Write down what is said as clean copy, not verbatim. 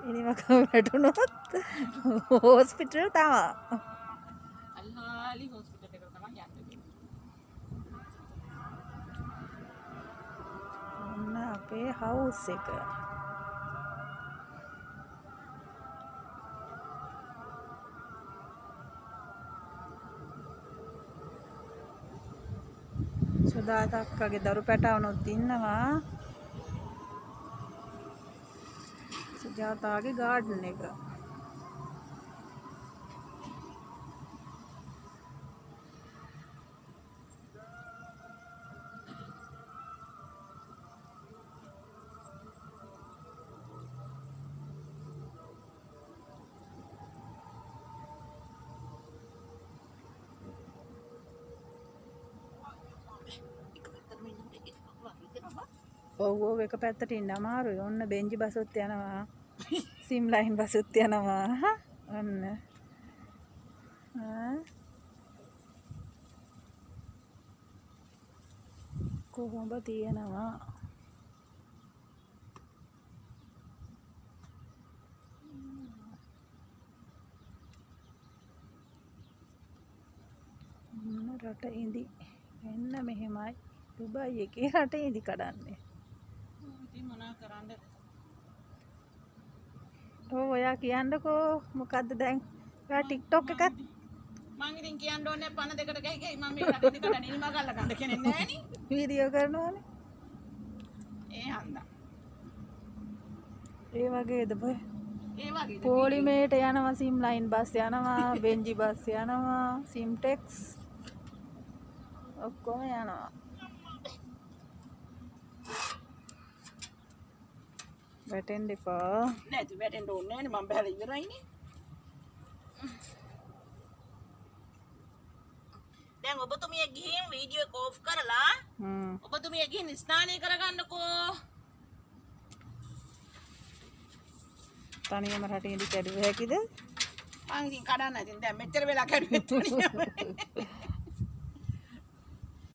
ඉනිමක වැටුණොත් hospital තමයි. අල්ලාලි hospital එකට තමයි යන්නේ. ඔන්න අපේ හවුස් එක. සුදාතක්කගේ දරු පැටවුනුත් ඉන්නවා. සුජාතාගේ ගාඩන් එක. ඔව් එක පැත්තට ඉන්න අමාරුයි. ඔන්න බෙන්ජි බසුත් යනවා. සිම් ලයින් බසුත් යනවා. ඔන්න. කොහොඹ තියෙනවා. රට ඉඳි එන්න මෙහෙමයි දුබයි එකේ රට ඉඳි කඩන්නේ. ඉතින් මොනා කරන්නද? ඔයා කියන්නකෝ මොකද්ද දැන්? ඔයා TikTok එකක් මං ඉතින් කියන්න ඕනේ පණ දෙකට ගහයි ගහයි මම මේ රට ඉඳි කඩන්නේ නිමා ගල්ලා ගන්න කෙනෙක් නැහැ නේ. වීඩියෝ කරනවානේ. ඒ හන්දා. ඒ වගේද බය? ඒ වගේද? පොලිමේට යනවා සිම් ලයින් බස් යනවා, බෙන්ජි බස් යනවා, සිම්ටෙක්ස් ඔක්කොම යනවා. වැටෙන්න එපා. නැති වැටෙන්න ඕනේ නැහැ නේ මම බහලා ඉවරයිනේ. දැන් ඔබතුමිය ගිහින් වීඩියෝ එක ඔෆ් කරලා ඔබතුමිය ගිහින් ස්නානය කරගන්නකෝ. තනියම රට ඉඳි කැඩුව හැකිද? මං ඉතින් කඩන්න ඉතින් දැන් මෙච්චර වෙලා කැඩුවෙත් තනියම.